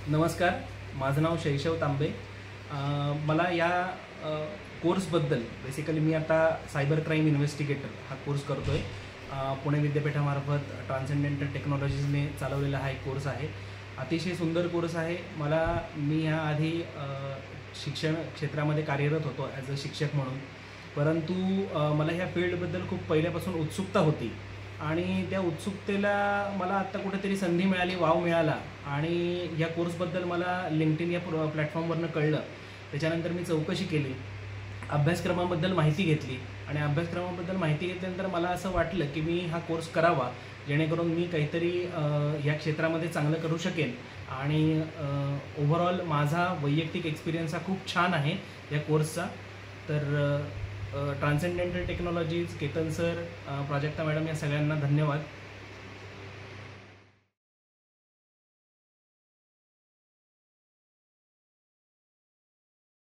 नमस्कार, माझं नाव शैशव तांबे। मला या कोर्सबद्दल बेसिकली मी आता सायबर क्राईम इन्व्हेस्टिगेटर हा कोर्स करतो आहे। पुणे विद्यापीठामार्फत ट्रान्सेंडेंटल टेक्नॉलॉजीजने चालवलेला हा एक कोर्स आहे। अतिशय सुंदर कोर्स आहे। मी ह्याआधी शिक्षण क्षेत्रामध्ये कार्यरत होतो ॲज अ शिक्षक म्हणून, परंतु मला ह्या फील्डबद्दल खूप पहिल्यापासून उत्सुकता होती आणि त्या उत्सुकतेला मला आत्ता कुठेतरी संधी मिळाली, वाव मिळाला आणि या कोर्सबद्दल मला लिंक्डइन या प्लॅटफॉर्मवरनं कळलं। त्याच्यानंतर मी चौकशी केली, अभ्यासक्रमाबद्दल माहिती घेतली आणि अभ्यासक्रमाबद्दल माहिती घेतल्यानंतर मला असं वाटलं की मी हा कोर्स करावा, जेणेकरून मी काहीतरी या क्षेत्रामध्ये चांगलं करू शकेन आणि ओव्हरऑल माझा वैयक्तिक एक्सपिरियन्स हा खूप छान आहे या कोर्सचा। तर transcendental technologies, Ketan sir, Prajakta madam या सगळ्यांना धन्यवाद।